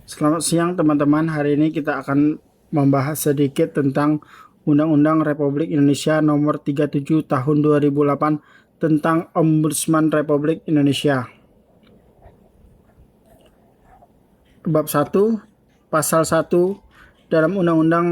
Selamat siang teman-teman. Hari ini kita akan membahas sedikit tentang Undang-Undang Republik Indonesia Nomor 37 Tahun 2008 tentang Ombudsman Republik Indonesia. Bab 1, Pasal 1 dalam Undang-Undang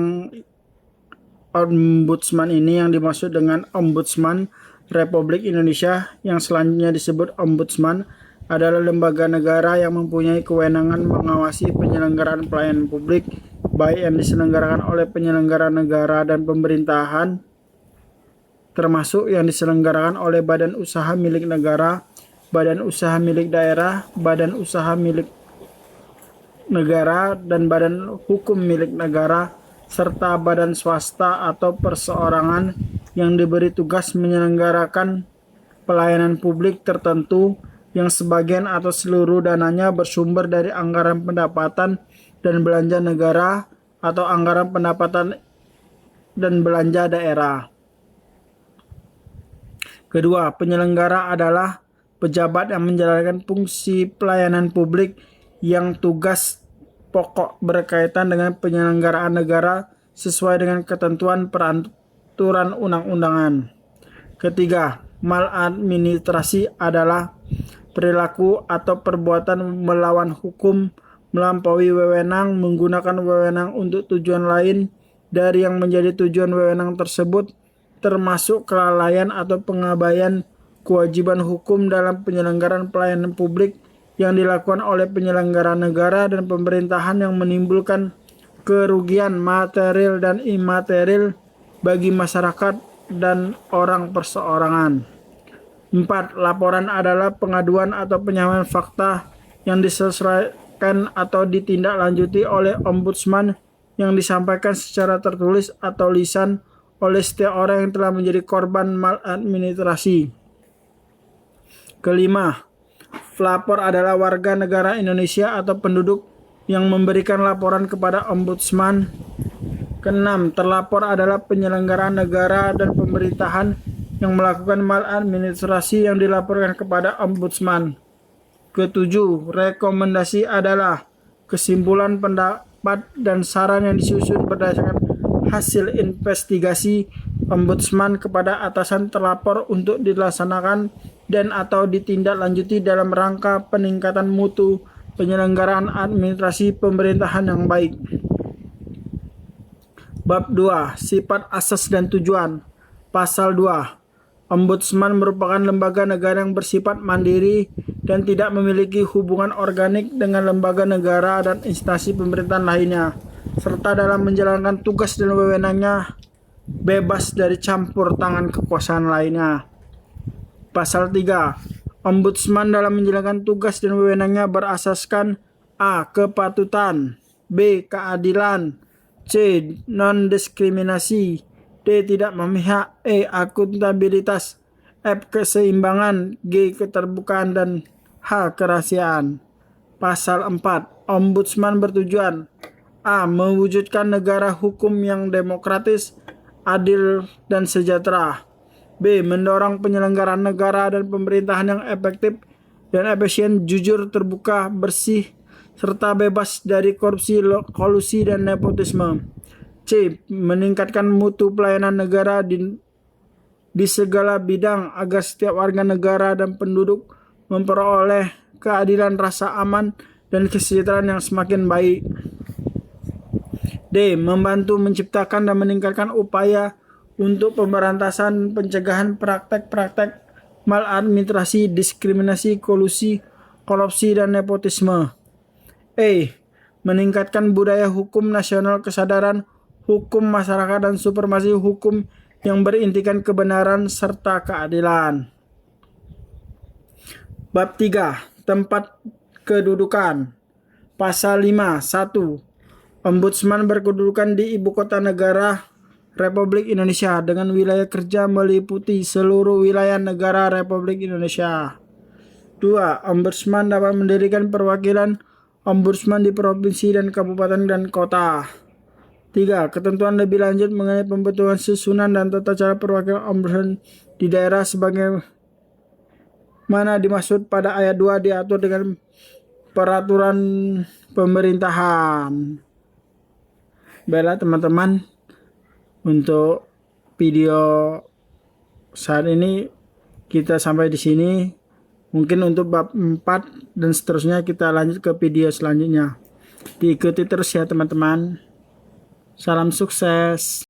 Ombudsman ini yang dimaksud dengan Ombudsman Republik Indonesia yang selanjutnya disebut Ombudsman adalah lembaga negara yang mempunyai kewenangan mengawasi penyelenggaraan pelayanan publik baik yang diselenggarakan oleh penyelenggara negara dan pemerintahan termasuk yang diselenggarakan oleh badan usaha milik negara, badan usaha milik daerah, badan usaha milik negara dan badan hukum milik negara serta badan swasta atau perseorangan yang diberi tugas menyelenggarakan pelayanan publik tertentu yang sebagian atau seluruh dananya bersumber dari anggaran pendapatan dan belanja negara atau anggaran pendapatan dan belanja daerah. Kedua, penyelenggara adalah pejabat yang menjalankan fungsi pelayanan publik yang tugas pokok berkaitan dengan penyelenggaraan negara sesuai dengan ketentuan peraturan undang-undangan. Ketiga, maladministrasi adalah perilaku atau perbuatan melawan hukum, melampaui wewenang, menggunakan wewenang untuk tujuan lain dari yang menjadi tujuan wewenang tersebut, termasuk kelalaian atau pengabaian kewajiban hukum dalam penyelenggaraan pelayanan publik yang dilakukan oleh penyelenggara negara dan pemerintahan yang menimbulkan kerugian material dan imaterial bagi masyarakat dan orang perseorangan. 4. Laporan adalah pengaduan atau penyampaian fakta yang diselesaikan atau ditindaklanjuti oleh ombudsman yang disampaikan secara tertulis atau lisan oleh setiap orang yang telah menjadi korban maladministrasi. Kelima, pelapor adalah warga negara Indonesia atau penduduk yang memberikan laporan kepada ombudsman. Keenam, terlapor adalah penyelenggaraan negara dan pemerintahan yang melakukan maladministrasi yang dilaporkan kepada ombudsman. Ketujuh, rekomendasi adalah kesimpulan pendapat dan saran yang disusun berdasarkan hasil investigasi ombudsman kepada atasan terlapor untuk dilaksanakan dan atau ditindaklanjuti dalam rangka peningkatan mutu penyelenggaraan administrasi pemerintahan yang baik. Bab 2. Sifat asas dan tujuan. Pasal 2. Ombudsman merupakan lembaga negara yang bersifat mandiri dan tidak memiliki hubungan organik dengan lembaga negara dan instansi pemerintahan lainnya, serta dalam menjalankan tugas dan wewenangnya bebas dari campur tangan kekuasaan lainnya. Pasal 3. Ombudsman dalam menjalankan tugas dan wewenangnya berasaskan A. Kepatutan, B. Keadilan, C. Non-diskriminasi, D. Tidak memihak, E. Akuntabilitas, F. Keseimbangan, G. Keterbukaan, dan H. Kerahasiaan. Pasal 4. Ombudsman bertujuan A. Mewujudkan negara hukum yang demokratis, adil, dan sejahtera. B. Mendorong penyelenggaraan negara dan pemerintahan yang efektif dan efisien, jujur, terbuka, bersih, serta bebas dari korupsi, kolusi, dan nepotisme. C. Meningkatkan mutu pelayanan negara di segala bidang agar setiap warga negara dan penduduk memperoleh keadilan, rasa aman, dan kesejahteraan yang semakin baik. D. Membantu menciptakan dan meningkatkan upaya untuk pemberantasan pencegahan praktek-praktek maladministrasi, diskriminasi, kolusi, korupsi, dan nepotisme. E. Meningkatkan budaya hukum nasional, kesadaran hukum masyarakat, dan supremasi hukum yang berintikan kebenaran serta keadilan. Bab 3. Tempat kedudukan. Pasal 5. 1. Ombudsman berkedudukan di Ibu Kota Negara Republik Indonesia dengan wilayah kerja meliputi seluruh wilayah negara Republik Indonesia. 2. Ombudsman dapat mendirikan perwakilan ombudsman di provinsi dan kabupaten dan kota. 3. Ketentuan lebih lanjut mengenai pembentukan susunan dan tata cara perwakilan ombudsman di daerah sebagai mana dimaksud pada ayat 2 diatur dengan peraturan pemerintahan. Baiklah teman-teman, untuk video saat ini kita sampai di sini. Mungkin untuk bab 4 dan seterusnya kita lanjut ke video selanjutnya. Diikuti terus ya teman-teman. Salam sukses.